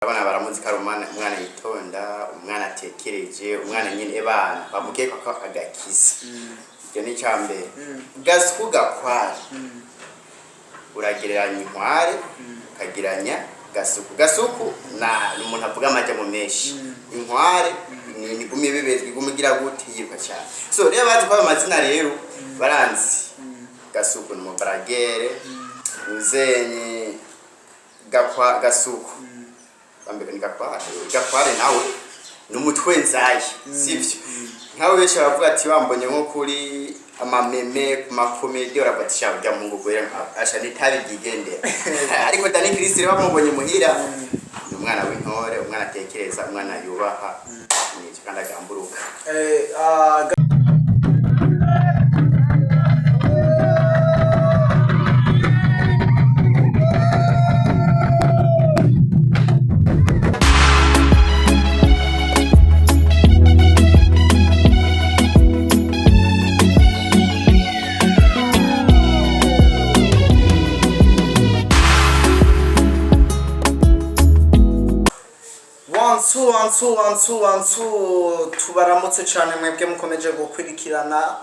Abana baramuzi karumana umwana yitonda umwana atekereje umwana nyine ebana bamuke ko agakiza ibyo ni cyambe GASUKU GAKWALE uragereranya inkware ukagiranya GASUKU na umuntu avuga amaje mu meshi inkware ni gumi bibezwe gumugira guti yiruka cyane so rero bazi kwa amazina rero baranzi GASUKU no baragere uzenye GASUKU bambere ni GAKWARE nawe numutwenzaye sivyo nkawe beshe baravuga ati bambonye nko kuri amameme ku makomedi urabatisha bya mungu gwera asha nitabigendera ariko Dani Christ bamubonye muhira umwana w'intore umwana atekereza umwana yubaha ni kandi agamburuka tubaramutse cyane mwebwe mukomeje gukurikirana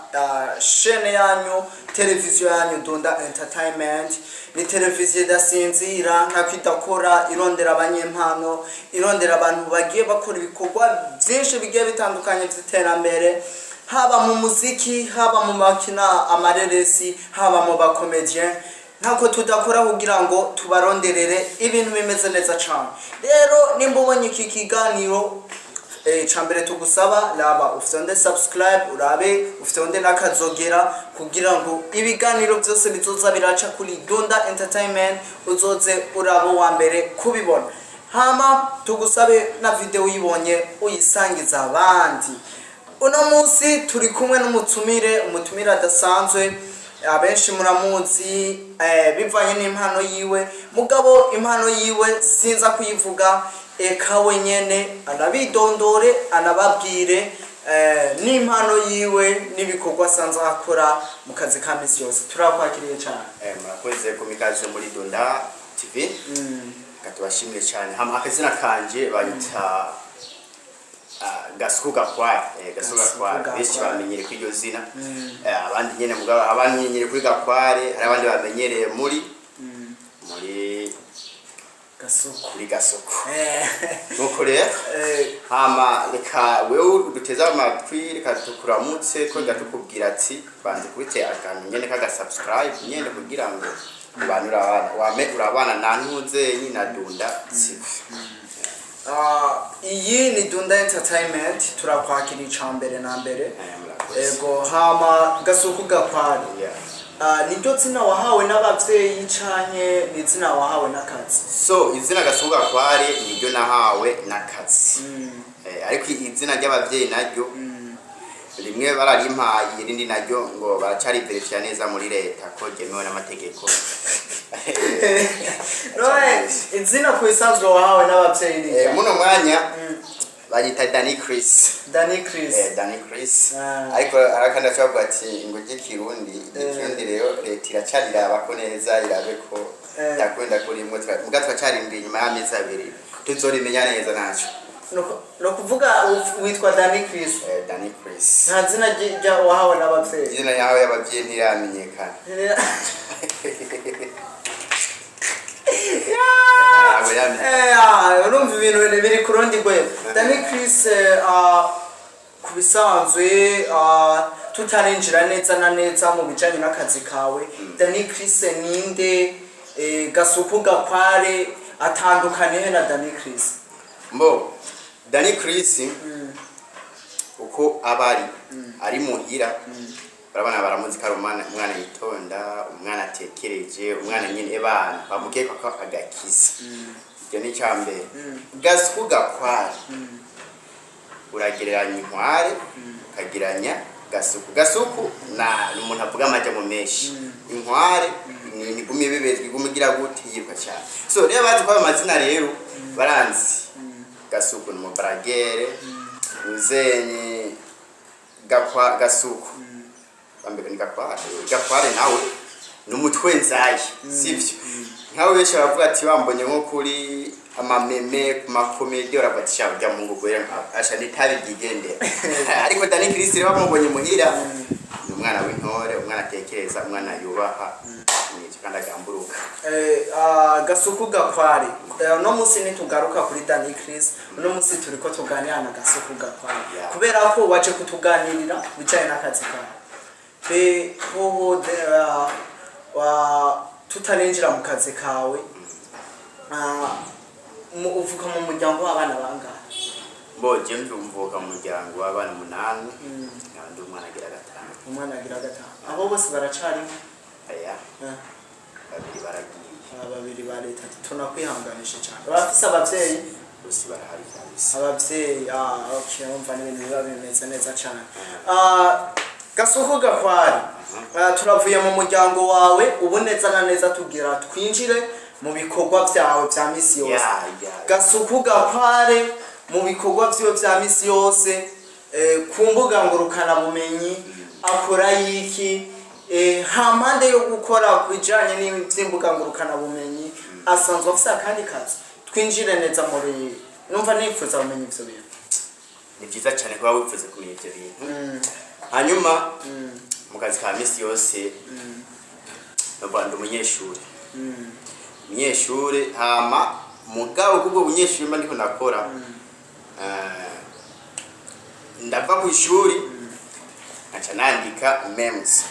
chaîne yanyu televiziyo yanyu Dunda Entertainment ni televiziyo idasinzira nta kwidakora irondera abanyempano irondera abantu bagiye bakora ibikorwa byinshi bigiye bitandukanye by'iterambere haba mu muziki haba mu makina amareresi haba mu bakomedien ntako tudakora kugira ngo tubaronderere ibintu bimeze neza cyane rero nimba ubonye iki kiganiro cyambere tugusaba laba ufite subscribe urabe ufite nakazogera kugira ngo ibiganiro byose bizoza biraca kuri Dunda Entertainment uzoze urabo wa mbere kubibona hama tugusabe na video uyibonye uyisangiza abandi uno munsi turi kumwe umutumire adasanzwe abenshi muramuzi bivanye n'impano yiwe mugabo impano yiwe sinza kuyivuga eka wenyene anabidondore anababwire n'impano yiwe nibikorwa sanza akora mu kazi ka misi yose turakwakiriye cyane murakoze kumikaje muri Dunda TV katubashimire cyane hama akazina kanje bayita GASUKU GAKWALE benshi bamenyere kuri iryo zina abandi nyene mugabo abandi nyenyere kuri GAKWARE hari abandi bamenyereye muri GASUKU nuko rero hama reka wewe uduteza amatwi reka tukuramutse twenda tukubwira ati banze kubite akantu nyene kaga subscribe nyene kugira ngo abantu urabana na Ntugende na Dunda TV. Iyi ni Dunda Entertainment turakwakira cyambere na mbere ego hama GASUKU GAKWALE niryo zina wahawe n'abavyeyi canke ni zina wahawe n'akazi so izina GASUKU GAKWALE niryo nahawe n'akazi ariko izina ry'abavyeyi naryo rimwe bararimpaye irindi naryo ngo baracari verifya neza muri leta ko gemewe n'amategeko izina kuisanzwe wahawe n'abavyeyi muno mwanya banyita Dani Christ ariko arakanda cyavuga ati ngo Kirundi rero leta iracarira abako neza irabe ko yakwenda kuri imwe muga twacarindira inyuma y'amezi abiri tuzorimenya neza naco no kuvuga witwa Dani Christ nta zina rya wahawe n'abavyeyi izina yawe y'abavyeyi ntiramenyekana urumva ibintu biri kurundi gwe Dani Christ kubisanzwe tutarinjira neza na neza mu bijanye n'akazi kawe Dani Christ ninde GASUKU GAKWALE atandukanye na Dani Christ mbo Dani Christ uko ari muhira barabana baramuzi karumana umwana yitonda umwana atekereje umwana nyine ebana bamuke ko agakiza ibyo ni cyambe GASUKU GAKWALE uragereranya inkware ukagiranya GASUKU na umuntu avuga amaje mu meshi inkware ni gumi bibezwe gumugira guti yiruka cyane so rero bazi kwa amazina rero baranzi GASUKU no baragere uzenye GASUKU bambere ni GAKWARE nawe numutwenzaye sivyo nkawe benshi baravuga ati bambonye nko kuri amameme ku makomedi urabatisha ujya mu ngugwera asha nitabigigendera ariko Dani Christ bamubonye muhira ni umwana w'intore umwana atekereza umwana yubaha n'icyo kandi agamburuka gasuku gakware no musi nitugaruka kuri Dani Christ no musi turiko tuganira na gasuku gakware kubera ko waje kutuganirira bicaye n'akazi kawe be ho wa tutarenjira mu kazi kawe uvuka mu muryango w'abana bangahe mboje mvuka mu muryango w'abana 8 kandi umwana agira 5 abo bose baracari aya babiri ba leta tunakwihanganisha cyane bafise abavyeyi bose barahari kabisa abavyeyi okay umva n'ibintu biba bimeze neza cyane gasuku gakware turavuye mu muryango wawe ubu neza na neza tugira twinjire mu bikorwa byawe bya misi yose gasuku gakware mu bikorwa byo bya misi yose ku mbuga ngurukana bumenyi akora yiki hampande yo gukora kubijanye n'imbuga ngurukana bumenyi asanzwe afisa kandi kazi twinjire neza muri numva nifuza bumenyi ivyo bintu ni byiza cyane kuba wifuza kumenya ivyo bintu hanyuma mu kazi ka misi yose n'abandi umunyeshuri umunyeshuri hama mugabo kubwo bunyeshuri mba ndiko nakora ndava ku ishuri aca nandika memes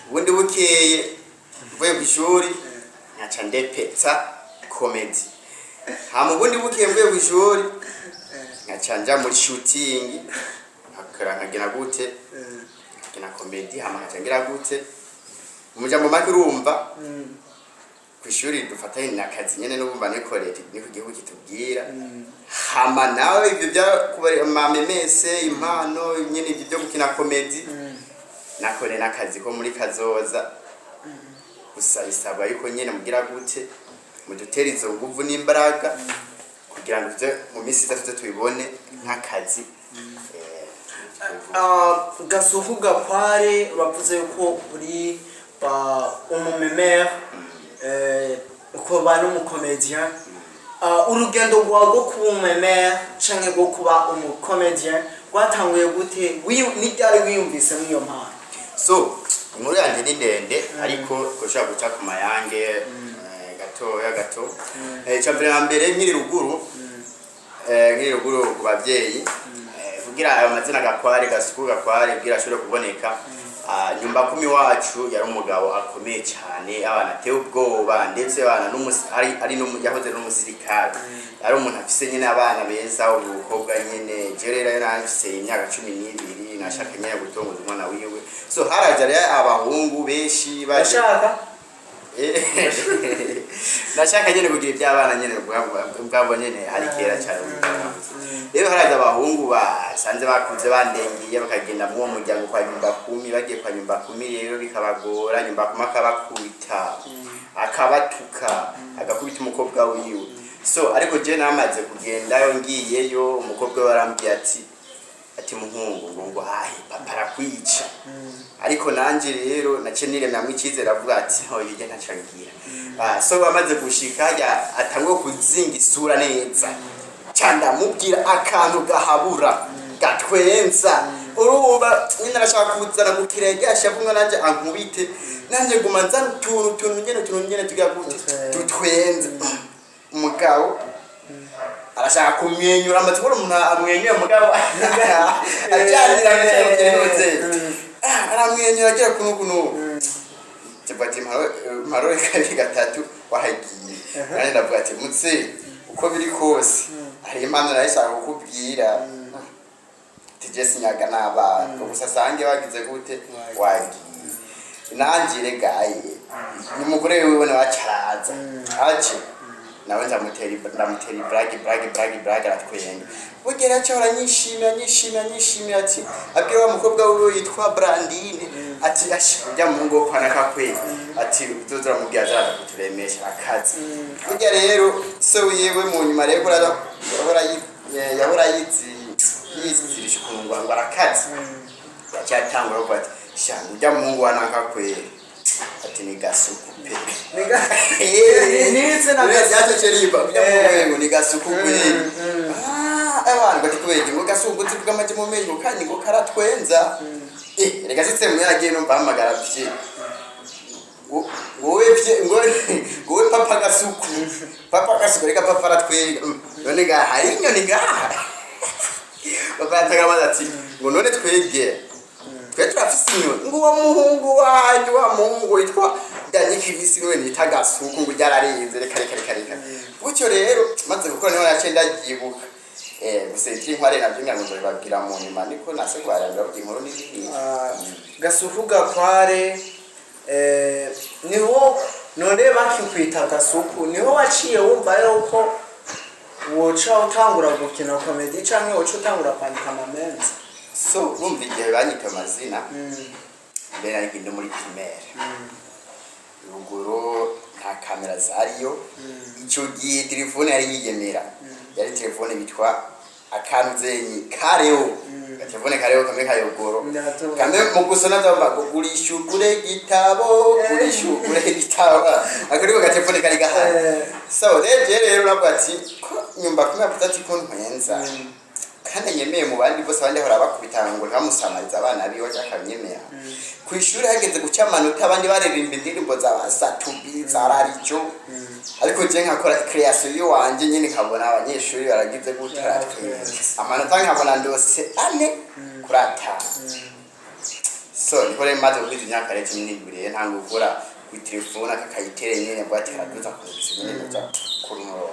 ubundi bukeye mvuye ku ishuri aca ndepetsa comedy hama ubundi bukeye mvuye ku ishuri aca nja muri shooting nkagena gute nkagena comedy hama aca ngira gute umujambo make urumva kwishuri dufatanye nakazi nyene n'ubumva nekorera niko gihugu kitubwira hama nawe ibyo bya kubari amamemese impano nyene ibyo byo gukina comedy nakore nakazi ko muri kazoza gusa isaba yuko nyene mugira gute mudutera izo nguvu n'imbaraga kugira ngo tuje mu minsi itatu tubibone nk'akazi gasuku gakware bavuze yuko uri umumemeur uko bana umukomedien urugendo rwago kuba umumemeur canke go kuba umukomedien rwatanguye gute n'iryari wiyumvise mwiyo mpano so inkuru yanjye ni ndende ariko koshaka guca ku mayange gato cyambere mbere nkiri ruguru ku bavyeyi kugira ayo mazina gakware gasuku gakware kugira ashobore kuboneka nyumba kumi wacu yari umugabo akomeye cyane abana ateye ubwoba ndetse abana ari no yahoze n'umusirikare ari umuntu afise nyene abana beza ubukobwa nyene jerera yarafise imyaka 12 nashaka nyene gutongoza umwana wiwe so haraja rero abahungu benshi bashaka nashaka nyene kugira iby'abana nyene bwabo nyene ari kera cyane rero haraza abahungu basanze bakunze bandengiye bakagenda mu muryango kwa nyumba kumi bagiye kwa nyumba kumi rero bikabagora nyumba kumi akabakubita akabatuka agakubita umukobwa wiwe so ariko je namaze kugenda yo ngiyeyo umukobwa warambye ati muhungu ngo hayi papa arakwica ariko nanje rero nace niremya mwicizera avuga ati ho yige ntacangira so bamaze gushika atangwe kuzinga isura neza cyanda mubwira akantu gahabura gatwenza urumva nyine arashaka kuzana gukirege ashavumwe nanje ankubite nanje guma nzana utuntu nyene tugira gute dutwenza umugabo arashaka kumwenyura amatubura umuntu amwenyura umugabo ajanira cyane aramwenyura agira kuno tibati marore kari gatatu wahagiye kandi ndavuga ati mutse uko biri kose hari impano narashaka kukubwira tijesi nyaga n'abana gusa sange wagize gute wagiye nangire gaye ni mugore wewe wacaraza aje nawe ndamutera brag aratwenga bugera cyo aranyishimira ati abwira wa mukobwa wiwe yitwa Brandine ati ashya mungo kwana kakwe ati uzozura mubwira azaza kuturemesha akazi burya rero so yewe mu nyuma rero yahora yizirisha kungwa ngo arakazi cyatangura ko ati sha ujya mungu wanakakwe ati ni gasuku pe nitse na byaje ceriba byamwengo ni gasuku pe abantu bati kubege ngo gasuku tuvuga amaje mu menyo kandi ngo karatwenza reka sitse mu yaragiye no bahamagara bye wowe papa gasuku reka papa aratwenga none ga hari inyoni ga papa yatagamaza ati ngo none twege twe turafise inyoni ngo uwo muhungu wanyu wa muhungu witwa danyikibisi niwe nita gasuku ngo ryararenze reka gutyo rero maze gukora niho yacenda yibuka gusa inkware nabyo nyango babwira mu nyuma niko nase kwaranga inkuru nini gasuku gakware niho none bakikwita gasuku niho waciye wumva yuko woca utangura gukina comedy canke woca utangura kwandika amamenzi so bumva igihe banyita amazina mbere ariko ndi muri primaire ruguru nta kamera zariyo icyo gihe telefone yari yigemera yari telefone bitwa akanzenyi kareo telefone kareo kamwe kayogoro kamwe mu gusona ndamba gurishugure gitabo akariko ga telefone kari gahari so rero nabati ko nyumba kumwe aputati ko ntwenza kandi nyemeye mu bandi bose abandi hora bakubitanga ngo ntamusamariza abana biyo cyakanyemera kwishuri hageze guca amanota abandi baririmba indirimbo za Satubi zararicho ariko je nkakora creation yo wanje nyine nkabona abanyeshuri baragize gutaratwe amanota nkabona ndose ane kurata so nikore maze kwiza imyaka rero n'ibire ntango gukora ku telefone akakayitere nyine bwatera duza ku nyine za kurumuro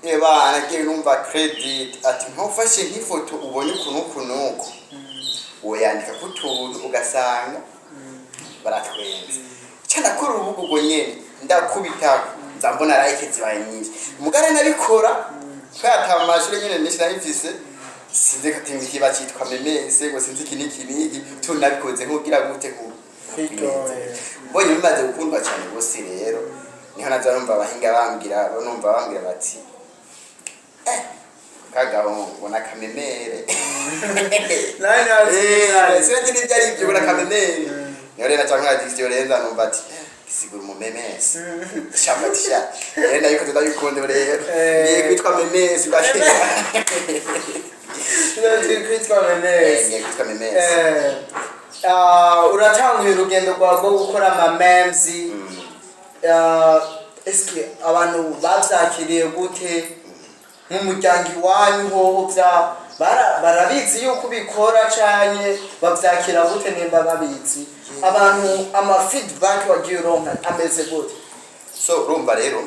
eba anagiye numva credit ati ntofashe nk'ifoto ubonye kunuko woyandika kutuntu ugasanga baratwenze cyana kuri ubugo nyene ndakubita nzambona like zibaye nyinshi mugare nabikora kwata amashuri nyene nishirayifise sinze katimba kiba cyitwa memese ngo sinzi kiniki tunabikoze nkugira gute ku bonye bimaze gukundwa cyane bose rero niho nazarumva abahinga bambwira bati kagabo bona kamemere sinzi n'ibyari ibyo bona kamemere niho rero cyangwa diction renza numva ati gisigura umumemesi shabatisha rero nayiko tudabikunde rero ni kwitwa memesi bashika kwitwa memesi uratanguye urugendo rwawe gukora amamemzi eske abantu bavyakiriye gute nk'umuryango iwanyu hoho barabizi yuko ubikora canke bavyakira gute nimba babizi abantu ama feedback wagiye uronka ameze gute so rumba rero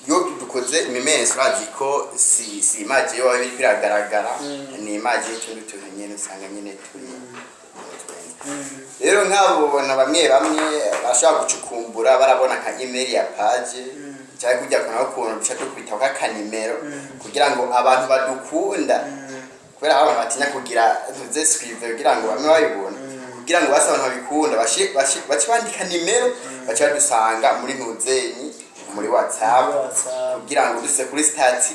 yo dukoze imimesi bazi ko si image yo biri biragaragara ni image y'icyo tunyene usanga nyene turi rero nk'abo bona bamwe bashaka gucukumbura barabona nka email ya page cyangwa kujya kuna ukuntu bisha tukwita ka kanimero kugira ngo abantu badukunda kubera abantu batinya kugira tuze scribe kugira ngo bamwe bayibone kugira ngo basa abantu babikunda baci bandika nimero baca dusanga muri Ntugende muri WhatsApp kugira ngo duse kuri stati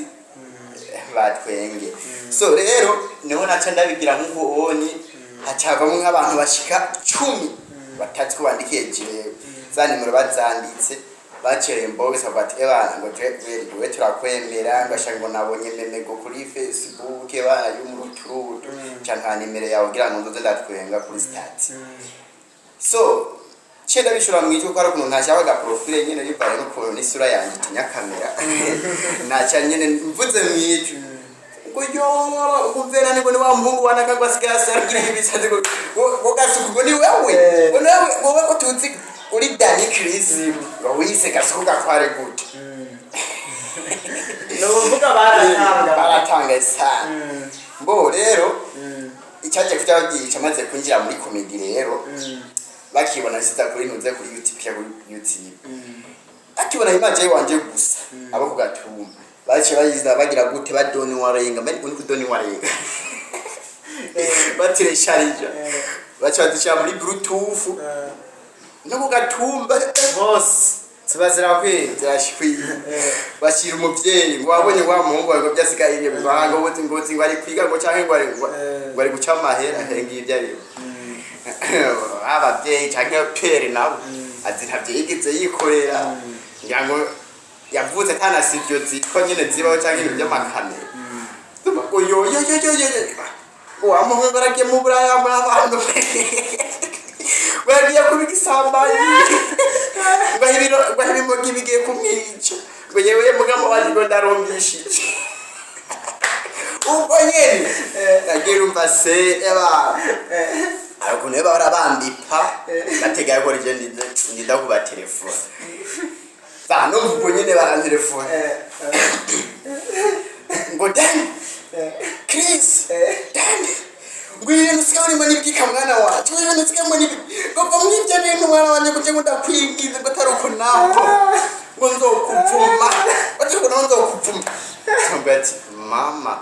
batwenge so rero niho naca ndabigira nk'uko oni hacavamo nk'abantu bashika 10 batazi ko bandikiye jewe za nimero bazanditse bacere mboge sabati ebana ngo we turakwemera ngashango nabonye memego kuri Facebook ebana y'umuruturutu cyangwa nimero yawe kugira ngo ndoze ndatwenga kuri stati so cyenda bishura mwijyo ko ari ukuntu ntashaka profile nyene yibaye no ko n'isura yanjye tinya kamera naca nyene mvuze mwijyo kuyo kuvera niko ni wa mpungu wanakagwa sikasa agira ibisaze ko gasuku ni wewe wowe ko tuzi uri Dani Chris ngo wise gasuku gakware gute no vuga baratanga sana mbo rero icyaje kutagiye cyamaze kwinjira muri comedy rero bakibona sita kuri Ntugende kuri YouTube ya YouTube akibona image wanje gusa abo kugatumba bache bayiza bagira gute badoni warenga mbere kuni kudoni warenga batire sharija bacha badisha muri bluetooth no kugatumba boss sibazira kwizashikwi bashira umuvyeyi ngo wabonye wa muhungu ngo byasigaye bivanga ngozi ngo ari kwiga ngo canke ngo ari guca amahera hengi ibyo ari ababyeyi cyangwa pere nabo ati ntabyo yigeze yikorera ngira ngo yavuze atanasivyo zitwa nyine zibaho cyangwa ibintu by'amakamera yo wamuhwe baragiye mu buraya abantu bagiye kubiga isambanyi bahibimogi bigiye kumwica ngo yewe mugamo wazi ngo ndarombishije ubwo nyene nagira umva se ariko neba barabambipa bategaye ko rije ndida kuba telefone no ubwo nyene barantelefone ngo Dan Chris Dan ngwire nsikabone mani bwika mwana wacu ngwire nsikabone ngo mwibye bintu mwana wanje kuje ngo ndakwingize ngo taruko naho ngo nzokuvuma batiko nzokuvuma ngati mama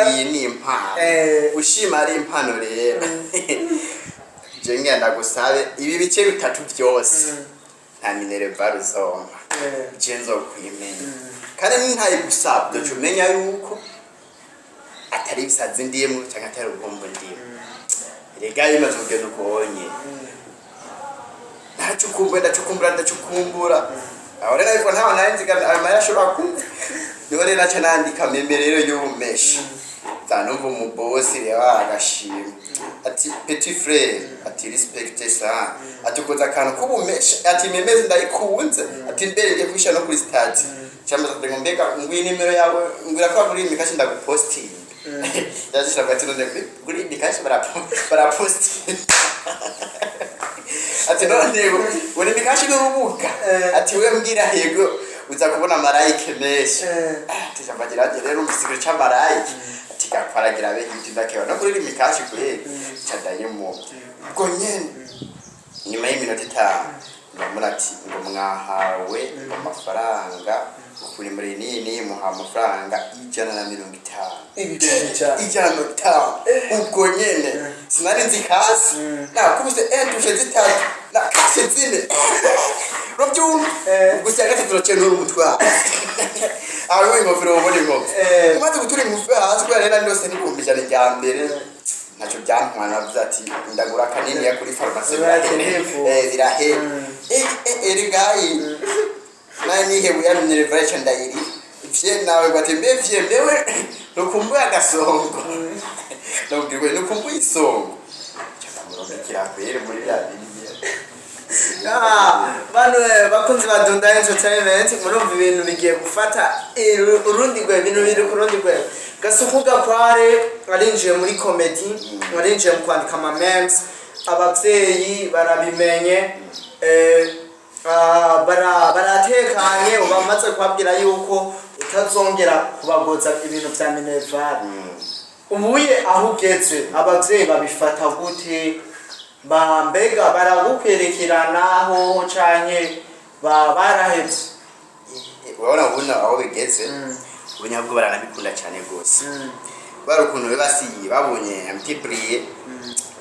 iyi ni impano ushima ari impano rero je ngenda gusabe ibi bice bitatu byose nta minerva ruzoma je nzokwimenya kandi ntaye gusaba cyo menya yuko atari bisazi ndiyemo cyangwa atari ubwombo ndiyemo rega yimaze kugenda ukonye ndacukumbura aho rero ariko ntawe narinziga amayashobora kumva niho rero naca nandika memerero y'ubumesha zanumva umubosi rero agashima ati petit frère ati respecte ça ati koza akantu k'ubumesha ati memeze ndayikunze ati mbere ngiye kwisha no kuri stade cyamaze kudenga mbega ngwi nimero yawe ngira ko muri mikashi ndaguposting yashaka bati none kuri mikashi baraposting ati none uri mikashi n'urubuga ati we mbwira yego uza kubona marayike meshi ati jambagira rero umusigiro cy'amarayike ati gakwaragira be ndakeba no kuri mikashi kuri cyadanyemo ubwo nyene nyuma y'iminota 5 ndamura ati ngo mwahawe amafaranga kuri muri nini muha amafaranga 150 ubwo nyene sinari nzi kasi nakubise entuje zitatu na kasi zine robyum gusa gatatu roceno umutwa aho ingofero ubone ngo umaze gutura ingofero hasi kwa rero ndose nikumbijana rya mbere nacho byantwana byati ndagura kanini ya kuri pharmacy birahe erigayi nani hebu ya minerva ndayiri ivye nawe batembe vyemewe nukumbuye agasongo nubwirwe nukumbuye isongo cyamurondekira kwere muri ya biriye bano bakunzi ba Ntugende entertainment murumva ibintu bigiye gufata urundi rwe ibintu biri ku rundi rwe GASUKU GAKWARE arinjiye muri comedy arinjiye mu kwandika ama memes abavyeyi barabimenye baratekanye ubamaze kwabwira yuko utazongera kubagoza ibintu bya minerva ubuye aho ugeze abavyeyi babifata gute mbega baragukwerekeranaho canke barahetse urabona aho bigeze ubunyabwo baranabikunda cyane gose barukuntu basiye babonye amtibriye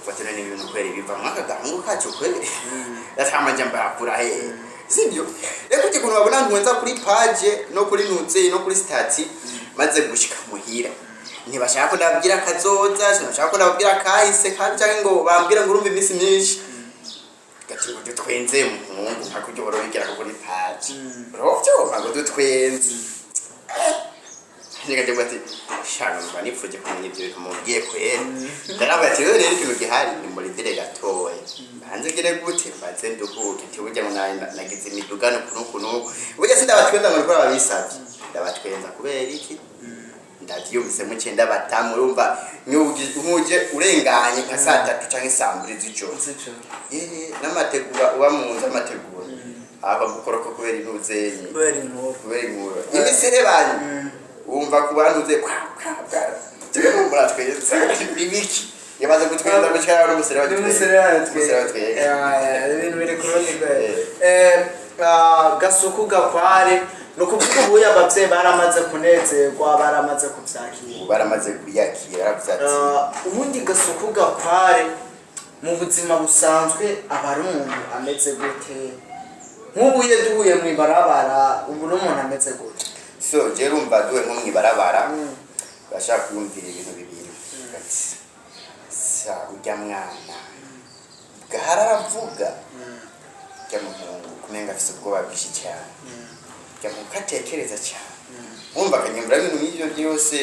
fatana n'ibintu kweri biva mwakadamu kacu kweri datamaje mbakura he sibyo reko kuntu babona ntwenza kuri page no kuri nutse no kuri stati maze gushika muhira ntibashaka ndabwira kazoza ntibashaka ndabwira kahise kandi cyangwa ngo bambwira ngo urumva iminsi myinshi gati ngo dutwenze muhungu hakujyo borobigira kuri page rovyo ngo dutwenze niganje bati shaka ngo nipfuje kumenya ibyo bintu mubwiye kwera ndarabaye rero ikintu gihari ni muri dire gatoye hanze gire gute baze nduhuke ntibujya ngo nagize imidugano kunukunuko ubuje sindabatwenza ngo rwa babisabye ndabatwenza kubera iki ndavyumvise mu cyenda batamu urumva nyuje urenganye nka saa 3 canke saa 2 z'ijoro n'amategura uba mu nzu amategura aba gukoroko kubera intuzenye kubera inkuru imisere banyu umva kubantuze tugere mu muratwenza bibiki yabaze gutwenza mu cyaro n'umusere ibintu biri ku rundi rwe GASUKU GAKWARE nukuvuga ubu abavyeyi baramaze kunezerwa baramaze kuvyakira baramaze kuyakira byati ubundi GASUKU GAKWARE mu buzima busanzwe abarumuntu ameze gute nk'ubuye duhuye mu ibarabara ubu n'umuntu ameze gute so je rumva duwe nko mu ibarabara bashaka kumvira ibintu bibiri ati sa ujya mwana gahara aravuga jya muhungu kumenga afise ubwoba bwinshi cyane jya mukatekereza cyane wumva akanyembura ibintu nk'ibyo byose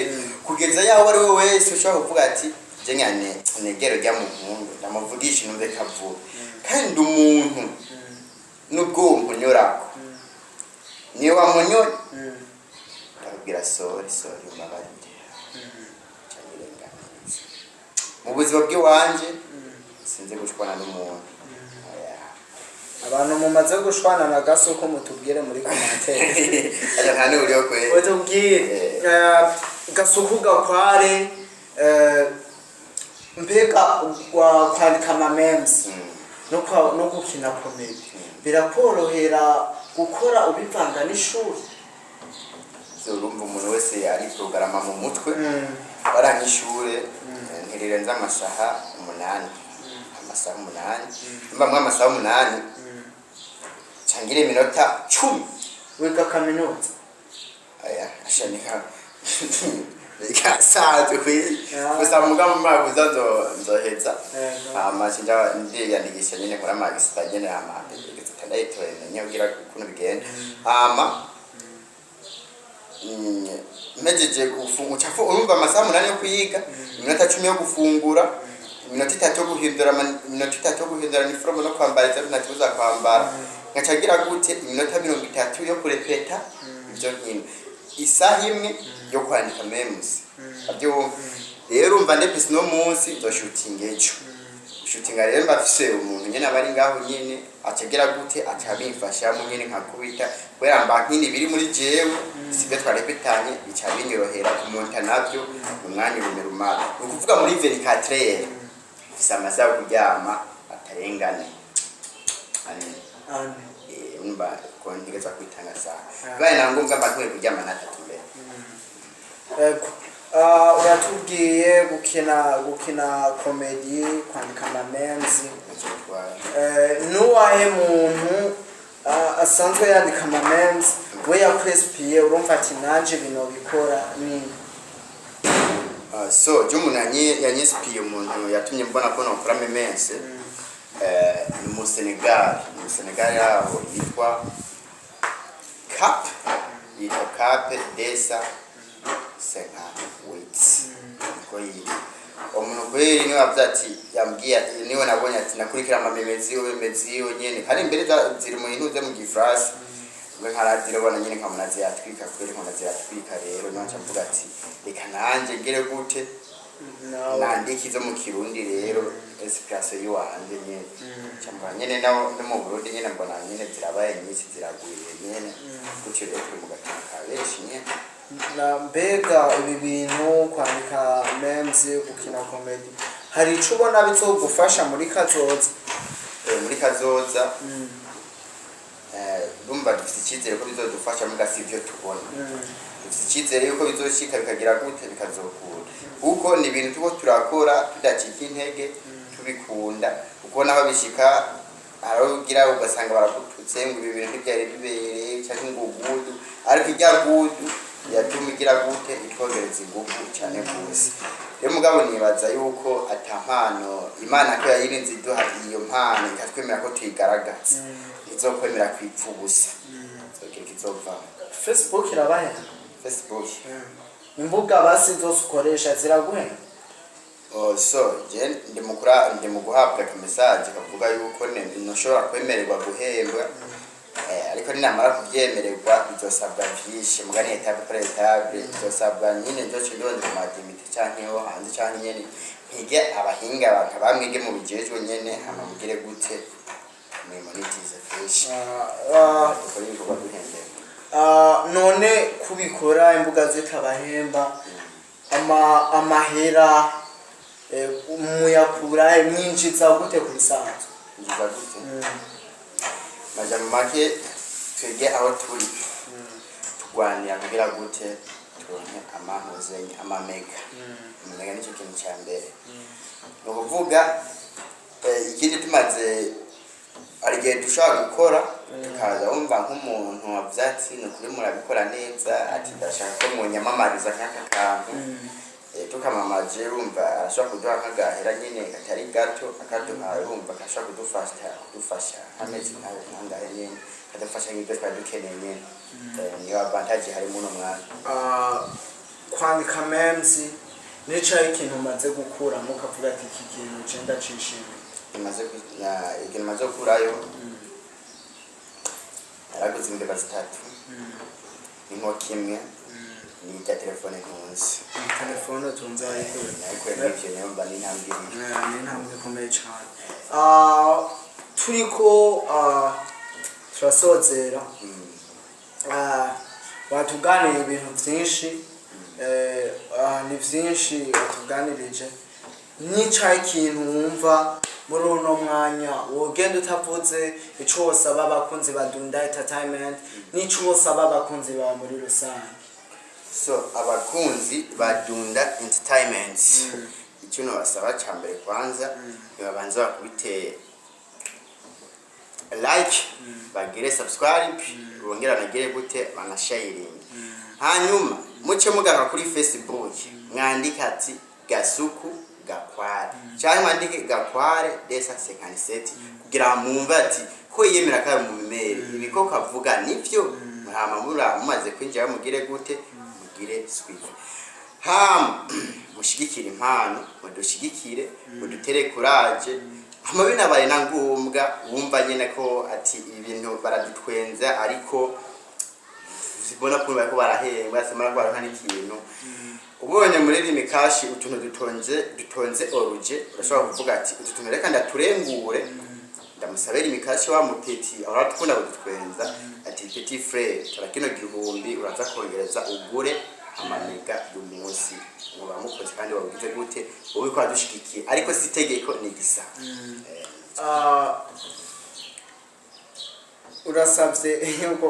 kugeza yaho ari we wese ushobora kuvuga ati je nyane negero jya muhungu ndamuvugisha numve kavuga kandi umuntu n'ubwonko nyorako niyo wamunyoye ndabwira sorry mbabarire mu buzima bw'iwanje sinze gushwana n'umuntu abantu mumaze gushwana na Gasuku mutubwire muri commentaires aja ntane uriyo kwe mutubwire Gasuku Gakware mbega kwandika memes no gukina comedy birakorohera gukora ubivanga n'ishuri urumva umuntu wese ari programa mu mutwe baranyishure ntirirenza amasaha 8 mba amasaha 8 cyangire iminota 10 wiga kaminuza aya ashanika ikasaje kwi gusa mugamba mabuza nzoheza amashinja ndiyandikisha nyine kora magista nyine amande ndayitore nyagira kuno bigenda mejeje gufungura cyafu urumva amasaha 8 yo kuyiga iminota 10 yo gufungura iminota 3 yo guhindura iminota 3 yo guhindura uniform no kwambara cyangwa natuza kwambara ngacagira gute iminota 30 yo kurepeta ibyo nyine isaha imwe yo kwandika memes abyo rero umva ndepisi no munsi nzo shooting ejo shooting rero mbafise umuntu nyene abari ngaho nyene acagira gute acabimfasha mu nyene nkakubita kwera mba nkini biri muri jewe sibe twarepetanye bica binyorohera kumonta navyo umwanya urumerumara ukuvuga muri 24 heures isamaza kuryama atarengane umba ko ndigeza kwitangaza baye nangombwa mbakwe kuryama na 3 mbere uratubwiye gukina comedy kwandika memes nuwahe muntu asanzwe yandika memes we yakwespiye urumva ati nanje bino bikora ni so jumunanye yanyespiye umuntu yatumye mbona ko nokora memes ni mu Senegal yaho yitwa Cap Desa Senga Wits ko yi umuntu kweri niwe avyati yambwiye niwe nabonye ati nakurikira memeziyo nyene kandi imbere ziri mu intuze mu gifrasi ngo nkaradire bona nyene nkamunazi yatwika kweri nkamunazi yatwika rero nanje mvuga ati reka nanje ngere gute nandikizo mu Kirundi rero espresso yiwanje nyene cyangwa nyene nawo mu Burundi nyene mbona nyene zirabaye nyinshi ziraguye nyene gutyo rero mu gataka benshi nyene na mbega ibi bintu kwandika memes gukina comedy hari ico ubona bizogufasha muri kazoza rumba dufite icyizere ko bizodufasha muga sivyo tubona dufite icyizere yuko bizoshika bikagira gute bikazokura kuko ni ibintu tuko turakora tudacika intege tubikunda kuko naho bishika arugira ugasanga baragututse ngo ibi bintu byari bibereye cyangwa ngugudu ariko ijyagudu yatumigira gute itwogereza ingufu cyane gose rero mugabo nibaza yuko atampano Imana ko yayirinze iduha iyo mpano ikatwemera ko tuyigaragaza izokwemera kwipfubusa zogera kizova Facebook irabaye Facebook imbuga basi zose ukoresha ziraguhe so je ndimuguhabwa message kavuga yuko ntushobora kwemererwa guhembwa ariko ninamara kubyemererwa bizosabwa byinshi mugani etape par etape bizosabwa nyine nzo cyondonde mu madimite cyankeho hanze cyane nyene mpige abahinga abantu bamwige mu bijejwe nyene amamugire gute ni monetize fresh kuri ibikorwa duhembera none kubikora imbuga zitabahemba amahera muyakura mwinjiza gute kuri sanzo njiza gute maja make twege aho turi tugwanira kugira gute turonke amahozenye amamega amamega nicyo kintu cya mbere no kuvuga ikindi tumaze arigihe dushaka gukora tukaza wumva nk'umuntu wavyatsi no kuri murabikora neza ati ndashaka ko munyamamariza nk'aka kantu tukamamaje urumva arashobora kuduha nk'agahera nyine katari gato akaduha urumva kashobora kudufasha amezi nk'angahe nyine kadufasha nk'ibyo twari dukeneye nyine niyo advantage harimo uno mwanya kwandika memes nicaye ikintu umaze gukura mukavuga ati iki kintu cenda cishimye ikintu maze gukurayo naraguze imbeba zitatu inkoko imwe ni ita telefone ntunze telefone tunze ayikora n'ibyo niyo mba n'intambwe ikomeye cyane turiko turasozera watuganiriye ibintu byinshi ni byinshi watuganirije nicaye ikintu wumva muri uno mwanya wogenda utavuze ico wosaba abakunzi ba Dunda Entertainment n'ico wosaba abakunzi ba muri rusange. So abakunzi ba Dunda Entertainment icyo no basaba cyambere kwanza nibabanza bakubite like bagire subscribe bongera nagire gute banasharing hanyuma muce mugaka kuri Facebook mwandika ati Gasuku Gakware cyane mwandike Gakware desa 57 kugira mwumva ati ko yemera ka Umumemeur ibiko kavuga nivyo muhamamura mumaze kwinjira mugire gute mugire swift mushigikira impano mudushigikire mudutere courage amabina bari nangumbwa wumva nyene ko ati ibintu baradutwenza ariko zibona ko bari ko barahembwa semara ko barakana ikintu ubonye muri rimi kashi utuntu dutonze oruje urashobora kuvuga ati utuntu reka ndaturengure ndamusabera imikashi wa mupeti abatukunda gutwenza ati petit frère turakino gihumbi uraza kongereza ugure amamega y'umunsi ngo bamukoze kandi wabigize gute wowe ko adushikikiye ariko sitegeko ni gisa urasavye yuko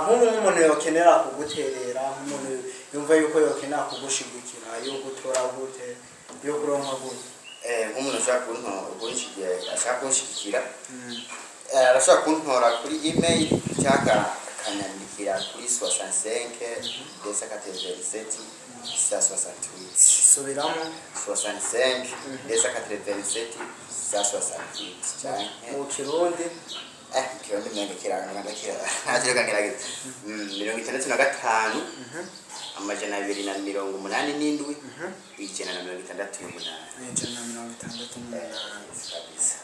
nk'umuntu yokenera kuguterera nk'umuntu yumva yuko yokenera kugushigikira yo gutora gute yo kuronka gute nk'umuntu ashaka kunshigikira arashaka kuntora kuri email cyangwa akanyandikira kuri 65 287 668 subiramo 65 287 668 mu Kirundi kirundi mwandikira ntakireka ngerageza 65 amajana 287 ijana na 68 kabisa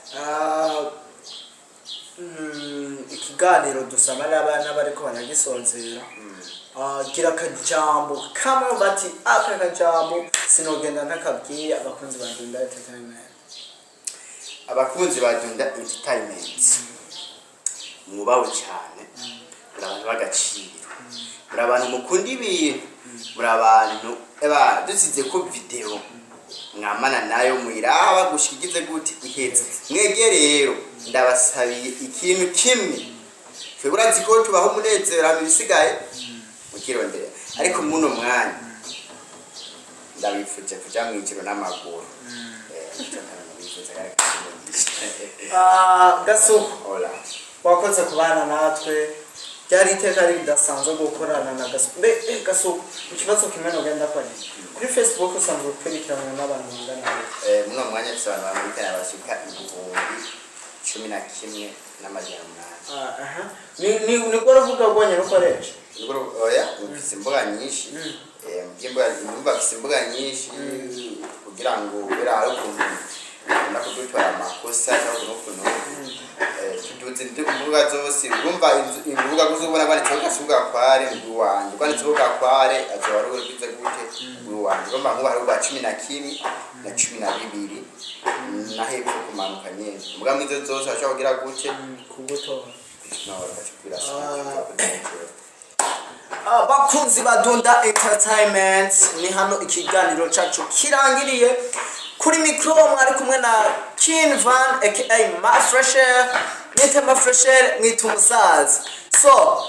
ikiganiro dusama n'abana bariko banagisonzera gira akajambo kamwe bati aka kajambo sinogenda ntakabwiye abakunzi ba Dunda Entertainment abakunzi ba Dunda Entertainment mubaho cyane abantu bagaciro muri abantu mukunda ibintu muri abantu dusize ko video mwamana nayo mwiraba gushigize gute ihetse mwege rero ndabasabiye ikintu kimwe twebura ziko tubaho umunezero hamisigaye mukirondera ariko muno mwanya ndabifuje kuja mw'ijiro n'amaguru Gasuku hola wakoze kubana natwe byari iteka ridasanzwe gukorana na Gasuku Gasuku ikibazo kimwe nogenda kwari kuri Facebook usanzwe kwerekana n'abantu ngana muno mwanya tsabantu bamurikana bashika 11 n'amajana ni gorovuga gwenye rukoresha ngoro oya ufise imboga nyinshi imboga ufise imboga nyinshi kugira ngo bera ari ukuntu nakudutwara amakosa cyangwa ukuntu tuduze ndi kumbuga zose urumva imbuga kuzobona banditse Gasuku Gakware ngwanje banditse Gakware azora rugize gute ngwanje urumva ngo bari ba 11 na 12 na hepfo kumanuka nyene mbuga mwizo zose ashaka kugira gute kugutora no bakachukira bakunzi ba Dunda Entertainment ni hano ikiganiro cacu kirangiriye kuri micro mwari kumwe na Kinvan aka Ma Fresher nite Ma Fresher mwitumusaza so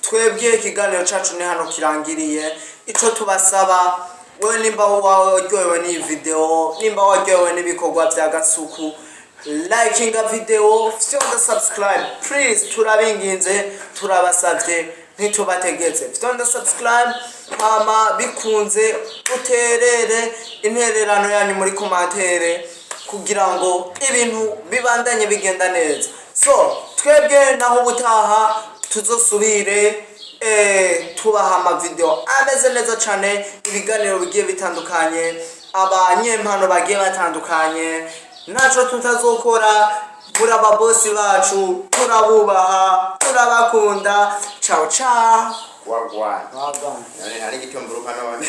twebwe ikiganiro cacu ni hano kirangiriye ico tubasaba wewe nimba waryohewe ni video nimba waryohewe n'ibikorwa bya Gasuku liking a video fyonda subscribe please turabinginze turabasavye ntitubategetse fyonda subscribe hama bikunze uterere intererano yanyu muri commentaires kugira ngo ibintu bibandanye bigenda neza. So twebwe naho ubutaha tuzosubire tubaha amavideo ameze neza cyane, ibiganiro bigiye bitandukanye, abanyempano bagiye batandukanye, naco tutazokora muri ababosi bacu, turabubaha, turabakunda. Ciao ciao. Wagwan. Wagwan. None hari gitomburu hano.